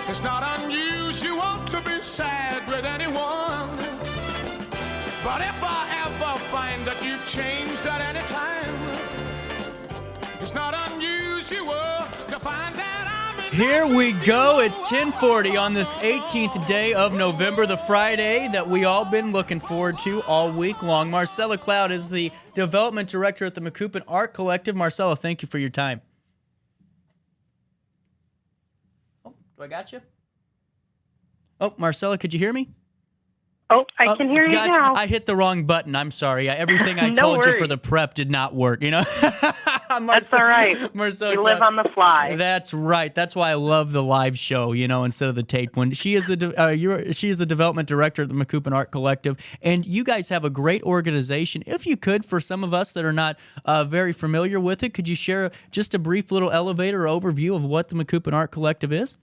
It's not unusual to be sad with anyone. But if I ever find that you've changed at any time, it's not unusual to find that I'm in. Here we go. It's 10:40 on this 18th day of November, the Friday that we all been looking forward to all week long. Marcella Cloud is the development director at the Macoupin Art Collective. Marcella, thank you for your time. Oh, do I got you? Oh, Marcella, could you hear me? Oh, I can hear you gotcha. now. I hit the wrong button. I'm sorry. Everything I No told you worries. for the prep did not work. That's all right. Marcella, We live on the fly. That's right. That's why I love the live show, instead of the taped one. She is the development director at the Macoupin Art Collective, and you guys have a great organization. If you could, for some of us that are not very familiar with it, could you share just a brief little elevator overview of what the Macoupin Art Collective is?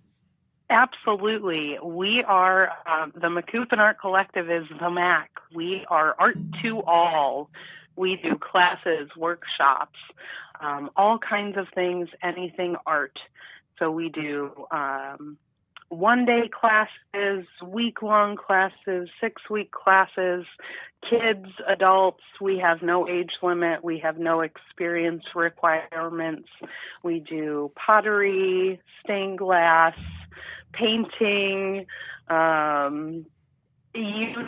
Absolutely. We are, the Macoupin Art Collective is the MAC. We are art to all. We do classes, workshops, all kinds of things, anything art. So we do one-day classes, week-long classes, 6-week classes, kids, adults. We have no age limit. We have no experience requirements. We do pottery, stained glass, painting, you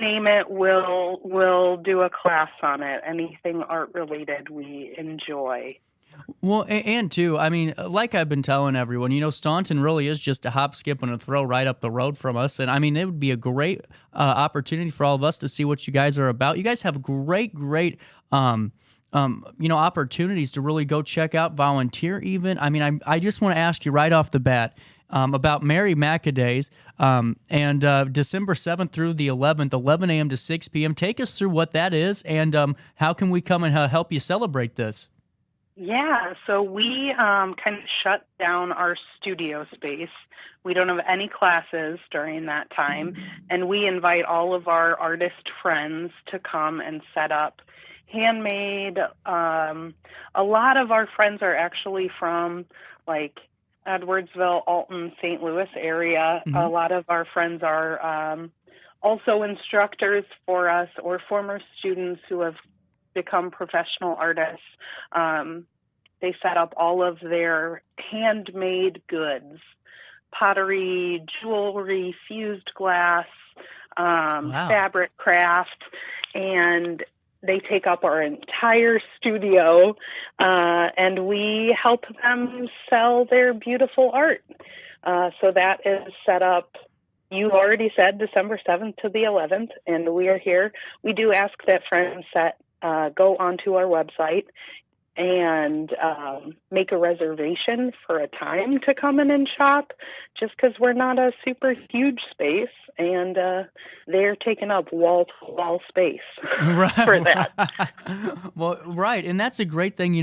name it, we'll do a class on it. Anything art related we enjoy. Well, and too, I mean, like I've been telling everyone, Staunton really is just a hop, skip, and a throw right up the road from us. And I mean, it would be a great opportunity for all of us to see what you guys are about. You guys have great opportunities to really go check out, volunteer even. I mean, I just want to ask you right off the bat about Mary Macadays and December 7th through the 11th, 11 a.m. to 6 p.m. Take us through what that is and how can we come and help you celebrate this? Yeah, so we kind of shut down our studio space. We don't have any classes during that time, and we invite all of our artist friends to come and set up handmade. A lot of our friends are actually from like Edwardsville, Alton, St. Louis area. Mm-hmm. A lot of our friends are also instructors for us or former students who have become professional artists. They set up all of their handmade goods, pottery, jewelry, fused glass, fabric craft, and they take up our entire studio, and we help them sell their beautiful art. So that is set up, you already said, December 7th to the 11th, and we are here. We do ask that friends go onto our website and make a reservation for a time to come in and shop, just because we're not a super huge space, and they're taking up wall-to-wall space for that. Well, right, and that's a great thing,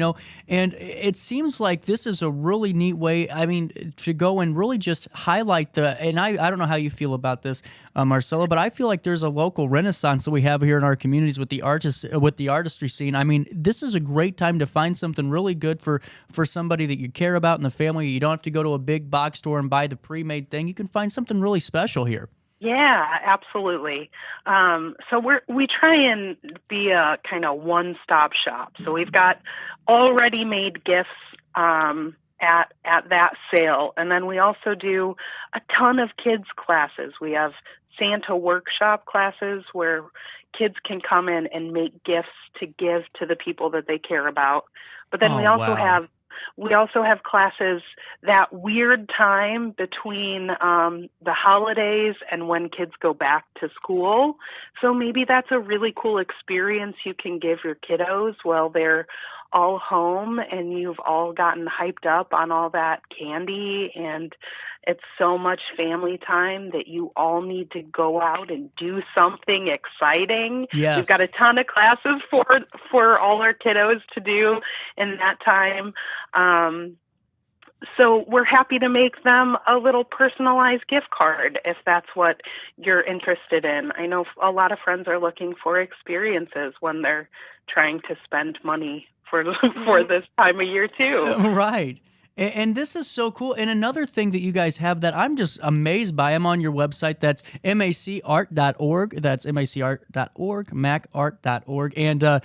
and it seems like this is a really neat way, I mean, to go and really just highlight and I don't know how you feel about this, Marcella, but I feel like there's a local renaissance that we have here in our communities with the artistry scene. I mean, this is a great time to find something really good for somebody that you care about in the family. You don't have to go to a big box store and buy the pre-made thing. You can find something really special here. Yeah, absolutely. So we try and be a kind of one-stop shop. So we've got already made gifts at that sale, and then we also do a ton of kids classes. We have Santa workshop classes where kids can come in and make gifts to give to the people that they care about. But then we also have classes that weird time between the holidays and when kids go back to school. So maybe that's a really cool experience you can give your kiddos while they're all home and you've all gotten hyped up on all that candy, and it's so much family time that you all need to go out and do something exciting. Yes. We've got a ton of classes for all our kiddos to do in that time. So we're happy to make them a little personalized gift card if that's what you're interested in. I know a lot of friends are looking for experiences when they're trying to spend money for this time of year too. Right. And this is so cool. And another thing that you guys have that I'm just amazed by, I'm on your website. That's macart.org. That's macart.org, macart.org. And,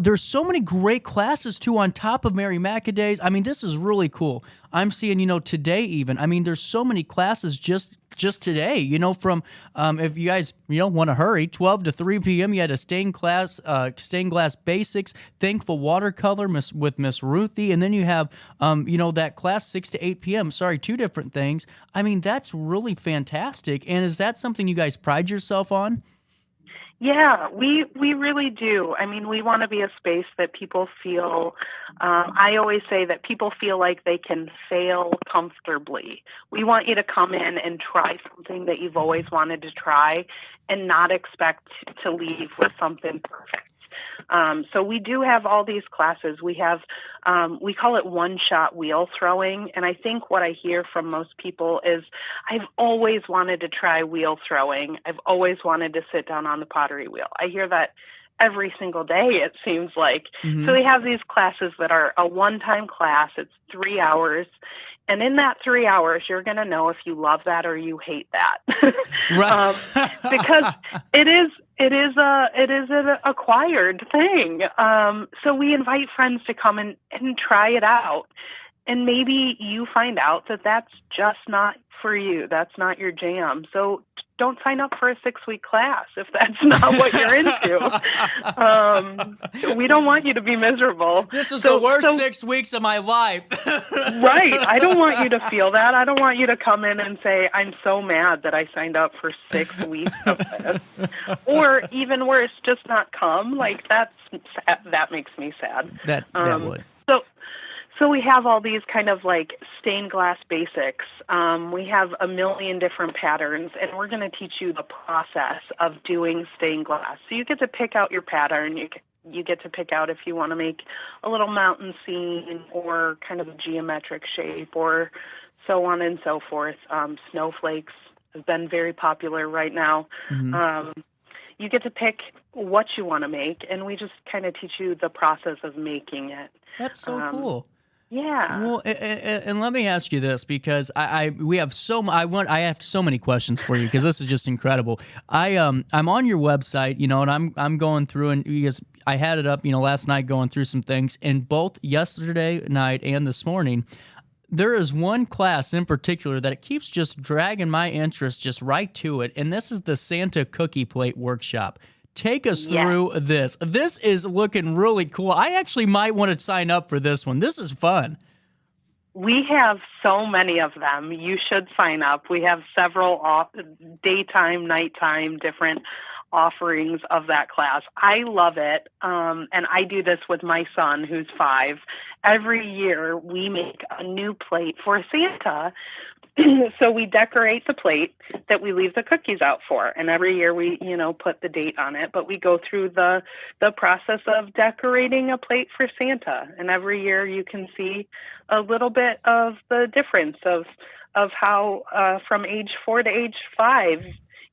there's so many great classes, too, on top of Mary Mac Days. I mean, this is really cool. I'm seeing, today even. I mean, there's so many classes just today, from if you guys want to hurry, 12 to 3 p.m. you had a stained glass basics, thankful watercolor with Miss Ruthie, and then you have that class 6 to 8 p.m. Sorry, two different things. I mean, that's really fantastic. And is that something you guys pride yourself on? Yeah, we really do. I mean, we want to be a space that people feel, I always say that people feel like they can fail comfortably. We want you to come in and try something that you've always wanted to try and not expect to leave with something perfect. So we do have all these classes. We have, we call it one-shot wheel throwing. And I think what I hear from most people is, I've always wanted to try wheel throwing. I've always wanted to sit down on the pottery wheel. I hear that every single day, it seems like. So we have these classes that are a one-time class. It's 3 hours. And in that 3 hours, you're going to know if you love that or you hate that. Right. Because it is an acquired thing. So we invite friends to come and try it out. And maybe you find out that that's just not for you. That's not your jam. So don't sign up for a 6-week class if that's not what you're into. We don't want you to be miserable. This is the worst 6 weeks of my life. Right. I don't want you to feel that. I don't want you to come in and say, I'm so mad that I signed up for 6 weeks of this. Or even worse, just not come. Like, that makes me sad. That would. So we have all these kind of like stained glass basics. We have a million different patterns, and we're going to teach you the process of doing stained glass. So you get to pick out your pattern. You get to pick out if you want to make a little mountain scene or kind of a geometric shape or so on and so forth. Snowflakes have been very popular right now. You get to pick what you want to make, and we just kind of teach you the process of making it. That's so cool. Yeah. Well, and let me ask you this, because I have so many questions for you, because this is just incredible. I'm on your website, and I'm going through, and because I had it up, last night, going through some things, and both yesterday night and this morning, there is one class in particular that it keeps just dragging my interest just right to it, and this is the Santa Cookie Plate Workshop. Take us through this. This is looking really cool. I actually might want to sign up for this one. This is fun. We have so many of them. You should sign up. We have several daytime, nighttime, different offerings of that class. I love it. And I do this with my son, who's 5. Every year we make a new plate for Santa. So we decorate the plate that we leave the cookies out for. And every year we, put the date on it. But we go through the process of decorating a plate for Santa. And every year you can see a little bit of the difference of how from age 4 to age 5,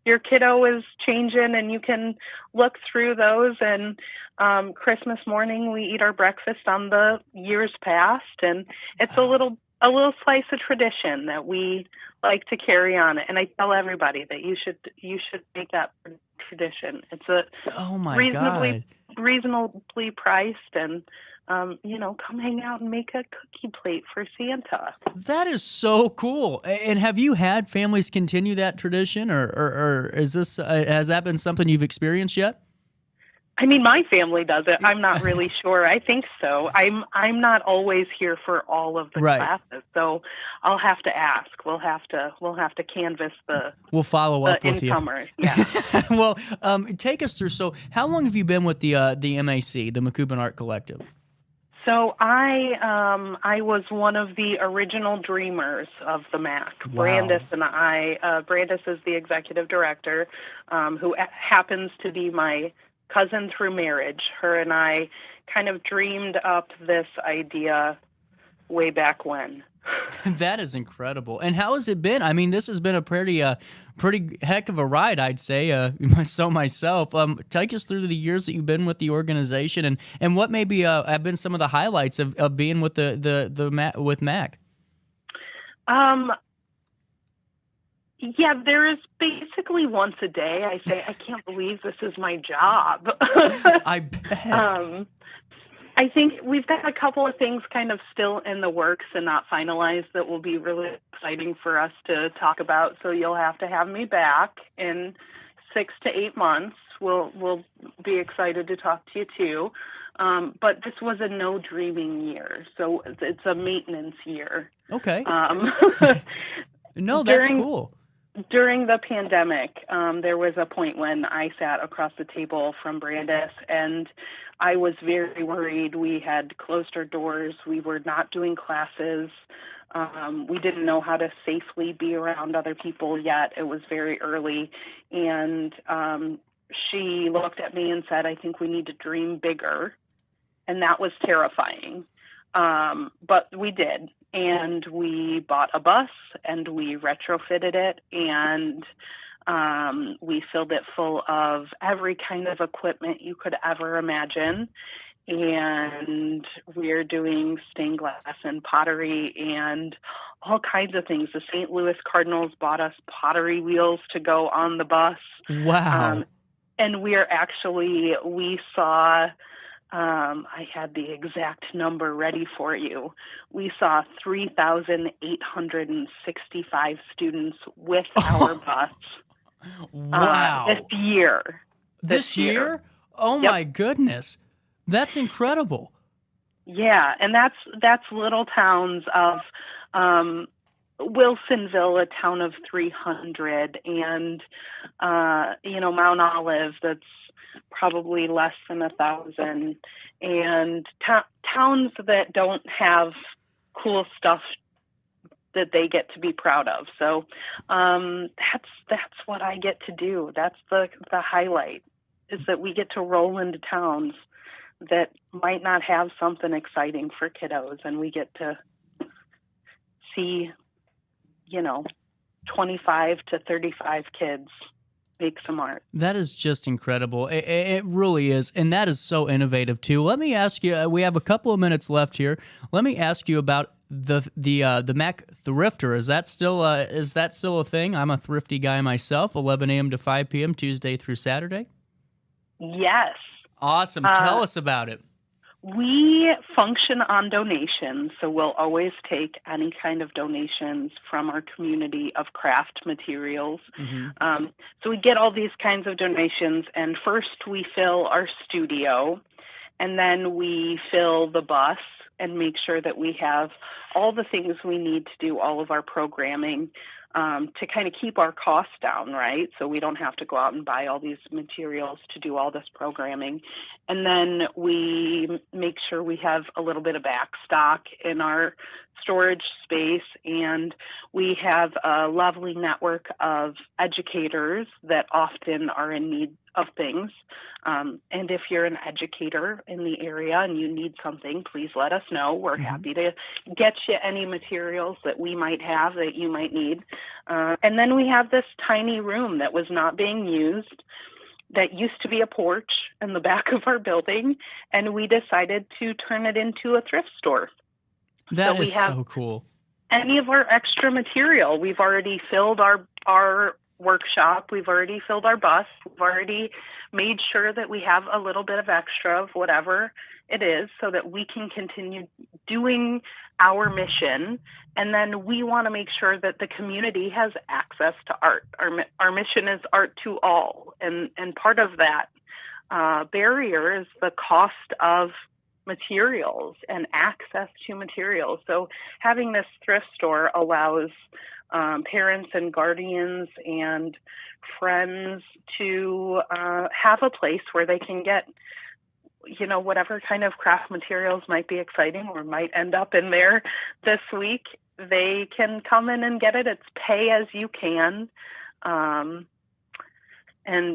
your kiddo is changing, and you can look through those. And Christmas morning we eat our breakfast on the years past. And it's a little slice of tradition that we like to carry on. And I tell everybody that you should make that tradition. It's reasonably priced, and come hang out and make a cookie plate for Santa. That is so cool. And have you had families continue that tradition, or is this has that been something you've experienced yet? I mean, my family does it. I'm not really sure. I think so. I'm not always here for all of the classes, so I'll have to ask. We'll have to canvass the. We'll follow up with incomers. You. Yeah. Well, take us through. So, how long have you been with the MAC, the Macoupin Art Collective? So I was one of the original dreamers of the MAC. Wow. Brandis and I. Brandis is the executive director, who happens to be my cousin through marriage. Her and I kind of dreamed up this idea way back when. That is incredible. And how has it been? I mean, this has been a pretty heck of a ride, I'd say. So myself, take us through the years that you've been with the organization, and what maybe have been some of the highlights of being with with MAC. Um, yeah, there is basically once a day I say, I can't believe this is my job. I bet. I think we've got a couple of things kind of still in the works and not finalized that will be really exciting for us to talk about. So you'll have to have me back in 6 to 8 months. We'll be excited to talk to you too. But this was a no dreaming year, so it's a maintenance year. Okay. No, that's during, cool. During the pandemic, there was a point when I sat across the table from Brandis, and I was very worried. We had closed our doors. We were not doing classes. We didn't know how to safely be around other people yet. It was very early. And she looked at me and said, I think we need to dream bigger. And that was terrifying. But we did. And we bought a bus and we retrofitted it, and we filled it full of every kind of equipment you could ever imagine. And we're doing stained glass and pottery and all kinds of things. The St. Louis Cardinals bought us pottery wheels to go on the bus. Wow. And we saw, I had the exact number ready for you. We saw 3,865 students with our bus. Wow. This year. This year? Oh, Yep. my goodness. That's incredible. Yeah, and that's little towns of Wilsonville, a town of 300, and Mount Olive, that's probably less than 1,000, and towns that don't have cool stuff that they get to be proud of. So that's what I get to do. That's the highlight, is that we get to roll into towns that might not have something exciting for kiddos, and we get to see, 25 to 35 kids make some art. That is just incredible. It really is, and that is so innovative too. Let me ask you. We have a couple of minutes left here. Let me ask you about the Mac Thrifter. Is that still a thing? I'm a thrifty guy myself. 11 a.m. to 5 p.m. Tuesday through Saturday. Yes. Awesome. Tell us about it. We function on donations, so we'll always take any kind of donations from our community of craft materials. Mm-hmm. So we get all these kinds of donations, and first we fill our studio, and then we fill the bus and make sure that we have all the things we need to do all of our programming, to kind of keep our costs down, right? So we don't have to go out and buy all these materials to do all this programming. And then we make sure we have a little bit of back stock in our storage space, and we have a lovely network of educators that often are in need of things. And if you're an educator in the area and you need something, please let us know. We're happy to get you any materials that we might have that you might need. And then we have this tiny room that was not being used, that used to be a porch in the back of our building, and we decided to turn it into a thrift store. That is so cool. Any of our extra material, we've already filled our workshop, we've already filled our bus, we've already made sure that we have a little bit of extra of whatever it is so that we can continue doing our mission. And then we want to make sure that the community has access to art. Our mission is art to all. And part of that barrier is the cost of materials and access to materials. So having this thrift store allows parents and guardians and friends to have a place where they can get, whatever kind of craft materials might be exciting or might end up in there this week. They can come in and get it. It's pay as you can, and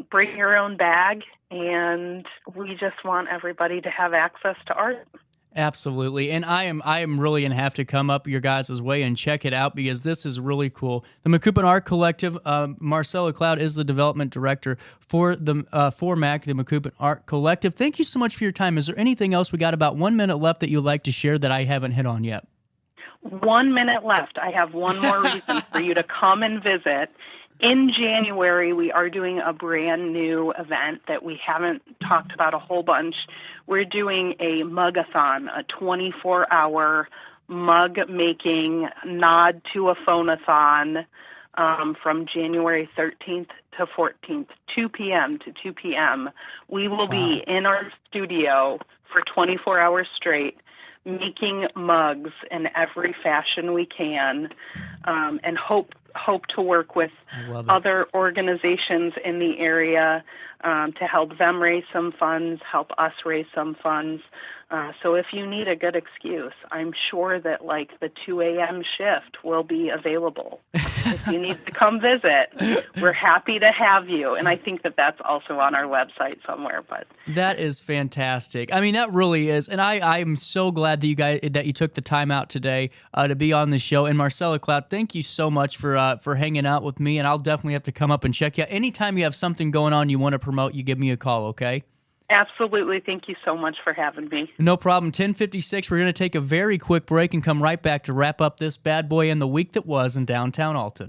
bring your own bag. And we just want everybody to have access to art. Absolutely. And I am really going to have to come up your guys' way and check it out, because this is really cool. The Macoupin Art Collective, Marcella Cloud is the development director for MAC, the Macoupin Art Collective. Thank you so much for your time. Is there anything else? We got about 1 minute left that you'd like to share that I haven't hit on yet. 1 minute left. I have one more reason for you to come and visit. In January, we are doing a brand new event that we haven't talked about a whole bunch. We're doing a mug-a-thon, a 24-hour mug-making nod to a phone-a-thon from January 13th to 14th, 2 p.m. to 2 p.m. We will be in our studio for 24 hours straight, making mugs in every fashion we can, and hope to work with other organizations in the area to help them raise some funds, help us raise some funds. So if you need a good excuse, I'm sure that like the 2 a.m. shift will be available. If you need to come visit, we're happy to have you. And I think that that's also on our website somewhere. But that is fantastic. I mean, that really is. And I'm so glad that you took the time out today to be on the show. And Marcella Cloud, thank you so much for hanging out with me. And I'll definitely have to come up and check you out. Anytime you have something going on you want to promote, you give me a call, okay? Absolutely. Thank you so much for having me. No problem. 10:56. We're going to take a very quick break and come right back to wrap up this bad boy in the week that was in downtown Alton.